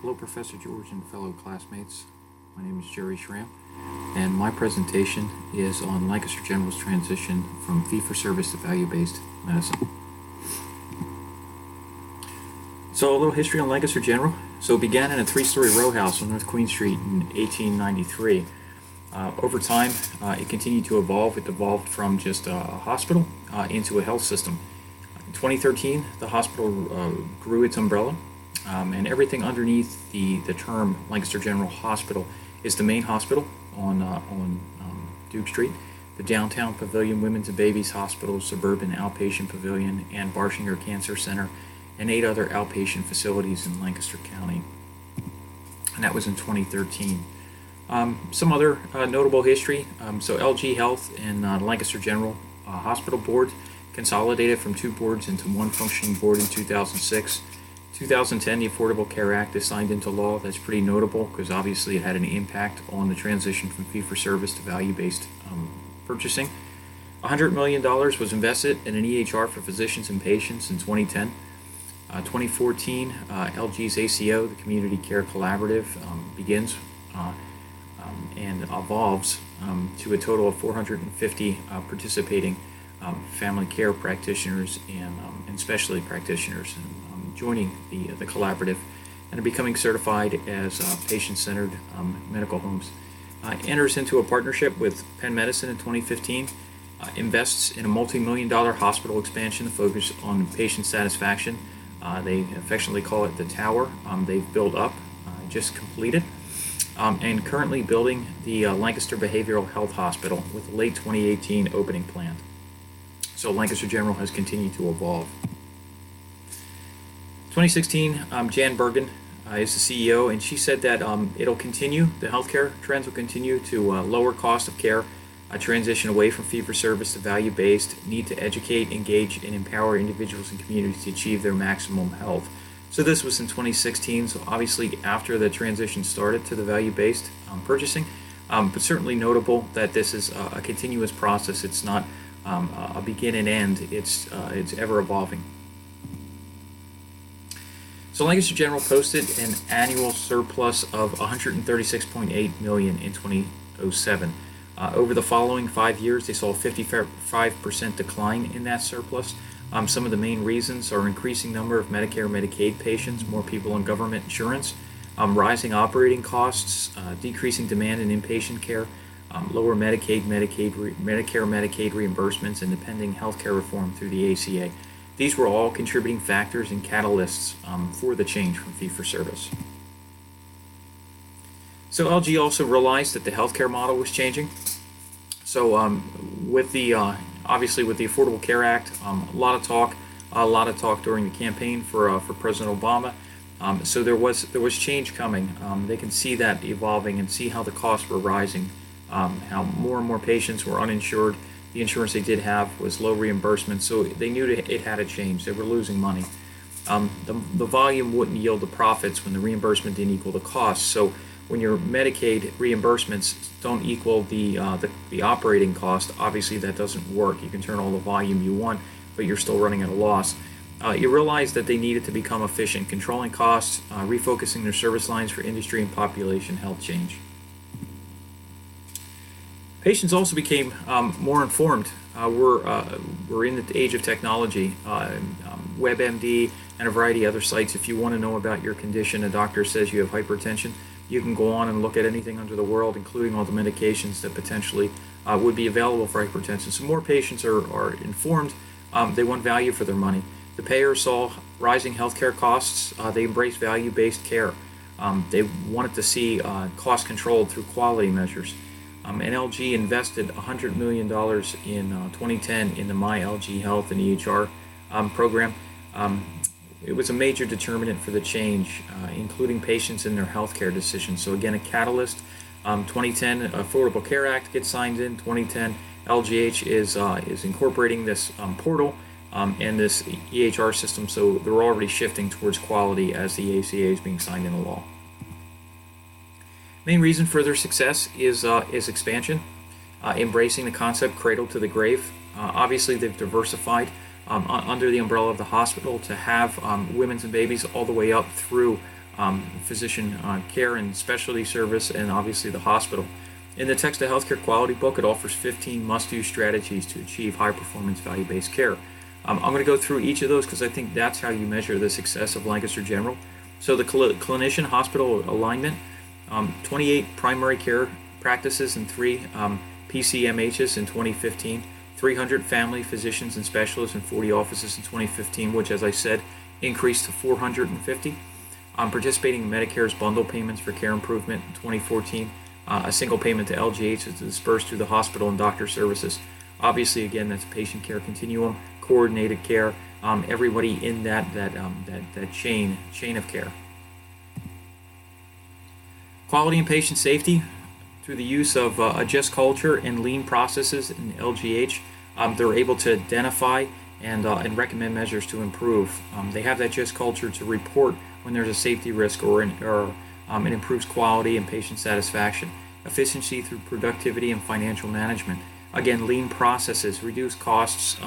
Hello, Professor George and fellow classmates. My name is Jerry Schramm, and my presentation is on Lancaster General's transition from fee-for-service to value-based medicine. So a little history on Lancaster General. So it began in a three-story row house on North Queen Street in 1893. Over time, it continued to evolve. It evolved from just a hospital into a health system. In 2013, the hospital grew its umbrella, and everything underneath the term Lancaster General Hospital is the main hospital on Duke Street, the Downtown Pavilion Women's and Babies Hospital, Suburban Outpatient Pavilion, and Barshinger Cancer Center, and 8 other outpatient facilities in Lancaster County. And that was in 2013. Some other notable history. So LG Health and Lancaster General Hospital Board consolidated from 2 boards into 1 functioning board in 2006. 2010, the Affordable Care Act is signed into law. That's pretty notable because obviously it had an impact on the transition from fee-for-service to value-based purchasing. $100 million was invested in an EHR for physicians and patients in 2010. 2014, LG's ACO, the Community Care Collaborative, begins and evolves to a total of 450 participating family care practitioners and specialty practitioners joining the collaborative and are becoming certified as patient-centered medical homes. Enters into a partnership with Penn Medicine in 2015, invests in a multi-million-dollar hospital expansion focused on patient satisfaction. They affectionately call it the Tower. They've built up, just completed, and currently building the Lancaster Behavioral Health Hospital with a late 2018 opening planned. So Lancaster General has continued to evolve. 2016, Jan Bergen is the CEO, and she said that it'll continue, the healthcare trends will continue to lower cost of care, transition away from fee-for-service to value-based, need to educate, engage, and empower individuals and communities to achieve their maximum health. So this was in 2016, so obviously after the transition started to the value-based purchasing, but certainly notable that this is a continuous process. It's not a begin and end, it's ever evolving. So Lancaster General posted an annual surplus of $136.8 million in 2007. Over the following 5 years, they saw a 55% decline in that surplus. Some of the main reasons are increasing number of Medicare and Medicaid patients, more people on government insurance, rising operating costs, decreasing demand in inpatient care, lower Medicare, Medicaid reimbursements, and impending healthcare reform through the ACA. These were all contributing factors and catalysts for the change from fee-for-service. So LG also realized that the healthcare model was changing. So with the obviously with the Affordable Care Act, a lot of talk during the campaign for President Obama. So there was change coming. They can see that evolving and see how the costs were rising, how more and more patients were uninsured. The insurance they did have was low reimbursement, so they knew it had to change. They were losing money. The volume wouldn't yield the profits when the reimbursement didn't equal the cost. So when your Medicaid reimbursements don't equal the operating cost, obviously that doesn't work. You can turn all the volume you want, but you're still running at a loss. You realize that they needed to become efficient, controlling costs, refocusing their service lines for industry and population health change. Patients also became more informed. We're in the age of technology. WebMD and a variety of other sites. If you want to know about your condition, a doctor says you have hypertension, you can go on and look at anything under the world, including all the medications that potentially would be available for hypertension. So more patients are informed. They want value for their money. The payers saw rising healthcare costs. They embraced value-based care. They wanted to see cost controlled through quality measures. And LG invested $100 million in 2010 in the My LG Health and EHR program. It was a major determinant for the change, including patients in their healthcare decisions. So again, a catalyst. 2010 Affordable Care Act gets signed in. 2010 LGH is incorporating this portal and this EHR system. So they're already shifting towards quality as the ACA is being signed into law. Main reason for their success is expansion, embracing the concept cradle to the grave. Obviously, they've diversified under the umbrella of the hospital to have women's and babies all the way up through physician care and specialty service, and obviously the hospital. In the Text to Healthcare Quality book, it offers 15 must-do strategies to achieve high-performance value-based care. I'm going to go through each of those because I think that's how you measure the success of Lancaster General. So the clinician hospital alignment, 28 primary care practices and 3 PCMHs in 2015, 300 family physicians and specialists and 40 offices in 2015, which, as I said, increased to 450. Participating in Medicare's bundle payments for care improvement in 2014. A single payment to LGH is dispersed through the hospital and doctor services. Obviously, again, that's patient care continuum, coordinated care, everybody in that chain of care. Quality and patient safety through the use of a just culture and lean processes in LGH. They're able to identify and recommend measures to improve. They have that just culture to report when there's a safety risk or it improves quality and patient satisfaction. Efficiency through productivity and financial management. Again, lean processes, reduce costs,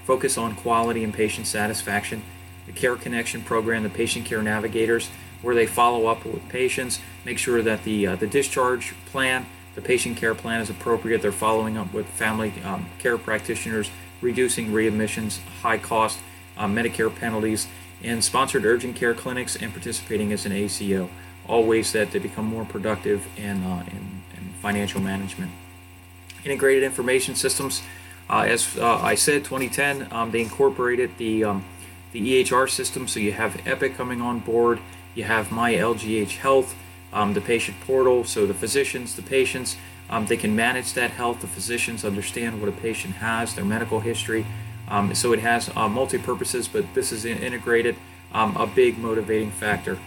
focus on quality and patient satisfaction. The Care Connection program, the patient care navigators, where they follow up with patients, make sure that the discharge plan, the patient care plan is appropriate. They're following up with family care practitioners, reducing readmissions, high cost Medicare penalties, and sponsored urgent care clinics and participating as an ACO. All ways that they become more productive in financial management. Integrated information systems, as I said, 2010, they incorporated the EHR system, so you have Epic coming on board, you have My LGH Health, the patient portal, so the physicians, the patients, they can manage that health. The physicians understand what a patient has, their medical history, so it has multi-purposes, but this is integrated, a big motivating factor.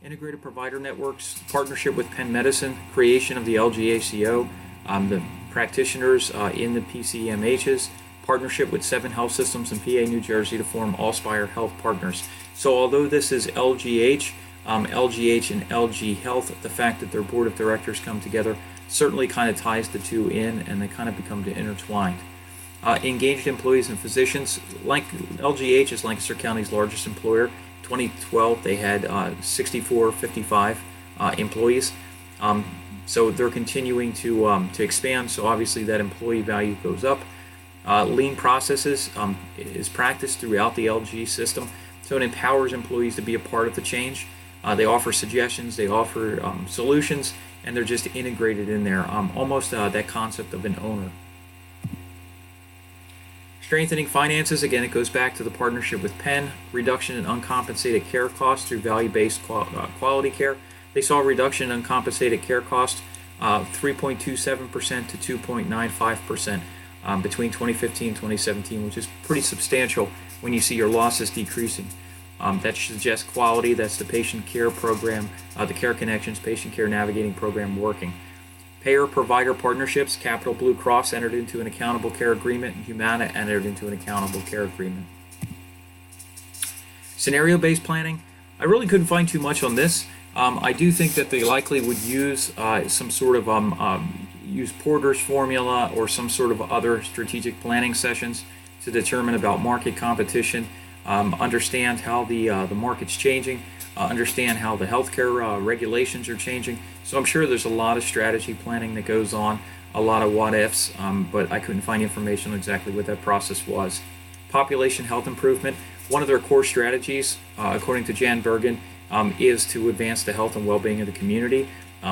Integrated provider networks, partnership with Penn Medicine, creation of the LGACO, the practitioners in the PCMHs, partnership with 7 health systems in PA, New Jersey to form Allspire Health Partners. So although this is LGH, LGH and LG Health, the fact that their board of directors come together certainly kind of ties the two in, and they kind of become intertwined. Engaged employees and physicians, like LGH is Lancaster County's largest employer. 2012 they had 6455 employees, so they're continuing to expand, so obviously that employee value goes up. Lean processes is practiced throughout the LG system, so it empowers employees to be a part of the change. They offer suggestions, they offer solutions, and they're just integrated in there, almost that concept of an owner. Strengthening finances, again, it goes back to the partnership with Penn, reduction in uncompensated care costs through value-based quality care. They saw a reduction in uncompensated care costs 3.27% to 2.95% between 2015 and 2017, which is pretty substantial when you see your losses decreasing. That suggests quality. That's the patient care program, the Care Connections patient care navigating program working. Payer-provider partnerships, Capital Blue Cross entered into an accountable care agreement, and Humana entered into an accountable care agreement. Scenario-based planning, I really couldn't find too much on this. I do think that they likely would use some sort of use Porter's formula or some sort of other strategic planning sessions to determine about market competition, understand how the market's changing, understand how the healthcare regulations are changing. So I'm sure there's a lot of strategy planning that goes on, a lot of what ifs, but I couldn't find information on exactly what that process was. Population health improvement, one of their core strategies, according to Jan Bergen, is to advance the health and well-being of the community.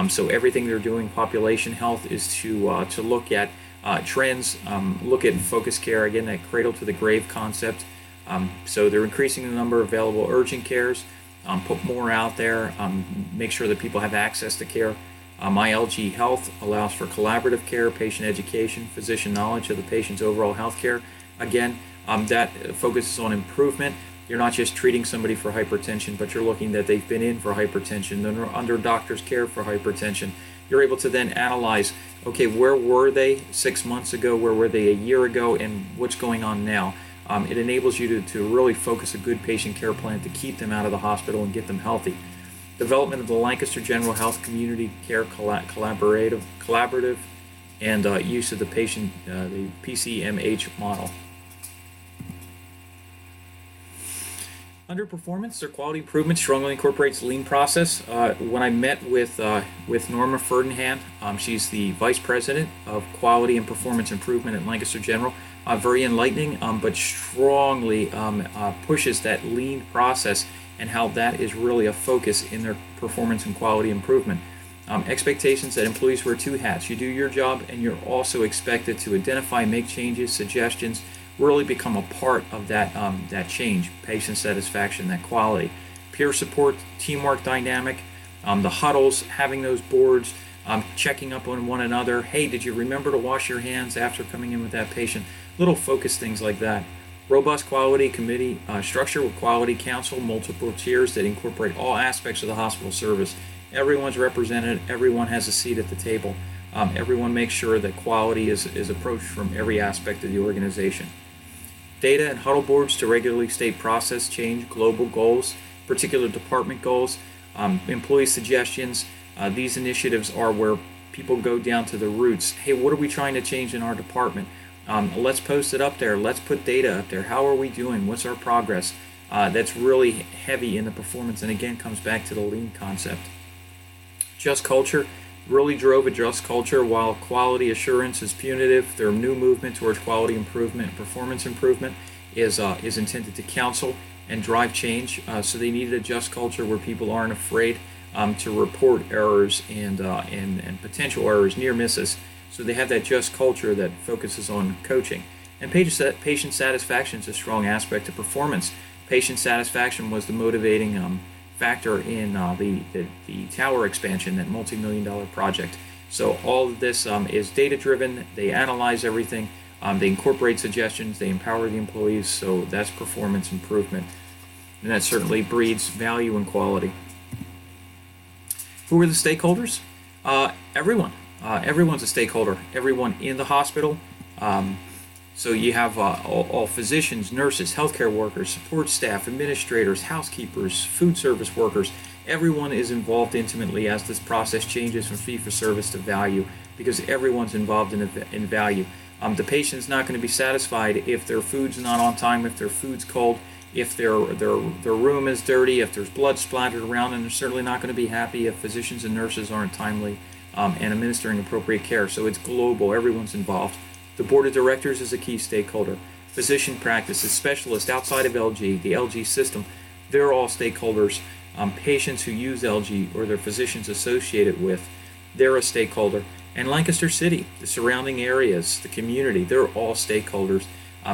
So everything they're doing, population health, is to look at trends, look at focused care, again, that cradle to the grave concept. So they're increasing the number of available urgent cares, put more out there, make sure that people have access to care. MyLG Health allows for collaborative care, patient education, physician knowledge of the patient's overall health care. Again, that focuses on improvement. You're not just treating somebody for hypertension, but you're looking that they've been in for hypertension, they're under doctor's care for hypertension. You're able to then analyze, okay, where were they 6 months ago, where were they a year ago, and what's going on now. It enables you to really focus a good patient care plan to keep them out of the hospital and get them healthy. Development of the Lancaster General Health Community Care Collaborative and use of the PCMH model. Underperformance or quality improvement strongly incorporates lean process. When I met with Norma Ferdinand, she's the vice president of quality and performance improvement at Lancaster General. Very enlightening, but strongly pushes that lean process and how that is really a focus in their performance and quality improvement. Expectations that employees wear two hats. You do your job, and you're also expected to identify, make changes, suggestions, really become a part of that change, patient satisfaction, that quality. Peer support, teamwork dynamic, the huddles, having those boards, checking up on one another. Hey, did you remember to wash your hands after coming in with that patient? Little focus things like that. Robust quality committee structure with quality council, multiple tiers that incorporate all aspects of the hospital service. Everyone's represented, everyone has a seat at the table. Everyone makes sure that quality is approached from every aspect of the organization. Data and huddle boards to regularly state process change, global goals, particular department goals, employee suggestions. These initiatives are where people go down to the roots. Hey, what are we trying to change in our department? Let's post it up there. Let's put data up there. How are we doing? What's our progress? That's really heavy in the performance, and again comes back to the lean concept. Just culture really drove a just culture. While quality assurance is punitive, their new movement towards quality improvement and performance improvement is intended to counsel and drive change. So they needed a just culture where people aren't afraid to report errors and potential errors, near misses. So they have that just culture that focuses on coaching. And patient satisfaction is a strong aspect of performance. Patient satisfaction was the motivating factor in the tower expansion, that multi-million-dollar project. So all of this is data-driven. They analyze everything. They incorporate suggestions. They empower the employees. So that's performance improvement. And that certainly breeds value and quality. Who are the stakeholders? Everyone. Everyone's a stakeholder. Everyone in the hospital. So you have all physicians, nurses, healthcare workers, support staff, administrators, housekeepers, food service workers. Everyone is involved intimately as this process changes from fee-for-service to value, because everyone's involved in value. The patient's not going to be satisfied if their food's not on time, if their food's cold, if their room is dirty, if there's blood splattered around, and they're certainly not going to be happy if physicians and nurses aren't timely and administering appropriate care. So it's global. Everyone's involved. The board of directors is a key stakeholder. Physician practices, specialists outside of LG, the LG system, they're all stakeholders. Patients who use LG or their physicians associated with, they're a stakeholder. And Lancaster City, the surrounding areas, the community, they're all stakeholders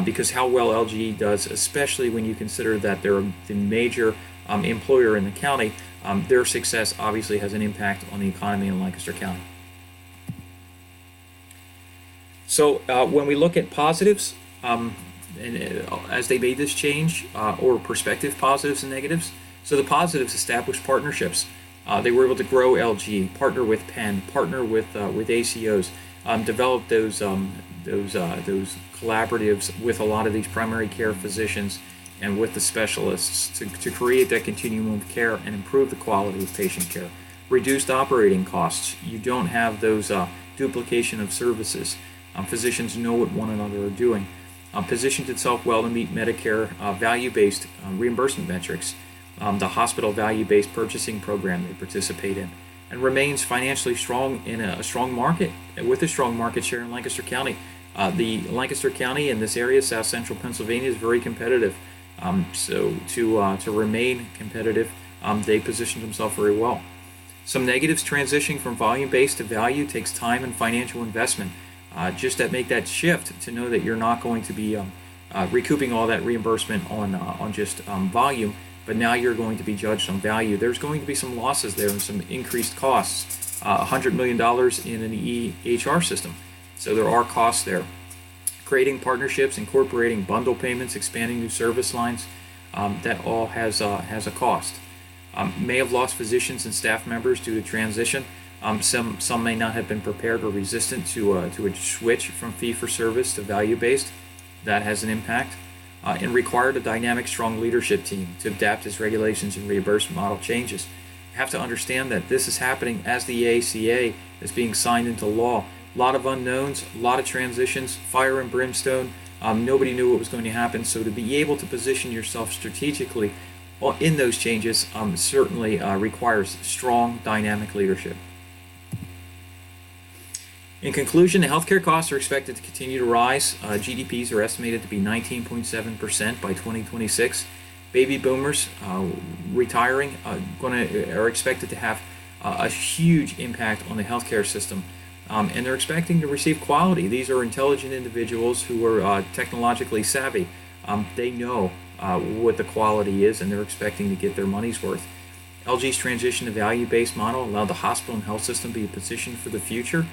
because how well LG does, especially when you consider that they're the major employer in the county, their success obviously has an impact on the economy in Lancaster County. So when we look at positives, as they made this change, or prospective positives and negatives, so the positives established partnerships. They were able to grow LG, partner with Penn, partner with ACOs, develop those collaboratives with a lot of these primary care physicians and with the specialists to create that continuum of care and improve the quality of patient care. Reduced operating costs. You don't have those duplication of services. Physicians know what one another are doing. Positioned itself well to meet Medicare value-based reimbursement metrics, the hospital value-based purchasing program they participate in, and remains financially strong in a strong market, with a strong market share in Lancaster County. The Lancaster County in this area, South Central Pennsylvania, is very competitive. So to remain competitive, they positioned themselves very well. Some negatives: transitioning from volume-based to value takes time and financial investment. Just to make that shift, to know that you're not going to be recouping all that reimbursement on just volume, but now you're going to be judged on value. There's going to be some losses there and some increased costs. $100 million in an EHR system, so there are costs there. Creating partnerships, incorporating bundle payments, expanding new service lines, that all has a cost. May have lost physicians and staff members due to transition. Some may not have been prepared or resistant to a switch from fee-for-service to value-based. That has an impact. And required a dynamic, strong leadership team to adapt as regulations and reimbursement model changes. You have to understand that this is happening as the ACA is being signed into law. A lot of unknowns, a lot of transitions, fire and brimstone. Nobody knew what was going to happen. So to be able to position yourself strategically in those changes certainly requires strong, dynamic leadership. In conclusion, the healthcare costs are expected to continue to rise. GDPs are estimated to be 19.7% by 2026. Baby boomers retiring are expected to have a huge impact on the healthcare system. And they're expecting to receive quality. These are intelligent individuals who are technologically savvy. They know what the quality is, and they're expecting to get their money's worth. LG's transition to value-based model allowed the hospital and health system to be positioned for the future.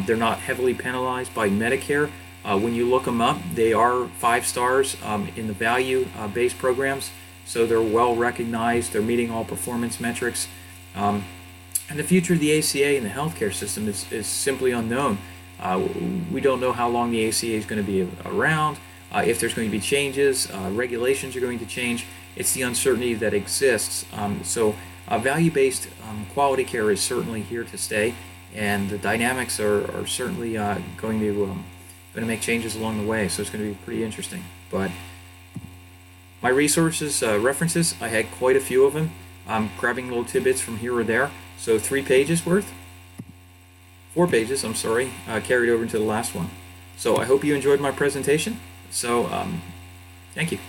They're not heavily penalized by Medicare. When you look them up, they are 5 stars in the value-based programs, so they're well recognized. They're meeting all performance metrics. And the future of the ACA and the healthcare system is simply unknown. We don't know how long the ACA is going to be around, if there's going to be changes, regulations are going to change. It's the uncertainty that exists. So value-based quality care is certainly here to stay, and the dynamics are certainly going to make changes along the way. So it's going to be pretty interesting. But my resources, references, I had quite a few of them. I'm grabbing little tidbits from here or there. So 4 pages, I'm sorry, carried over into the last one. So I hope you enjoyed my presentation. So thank you.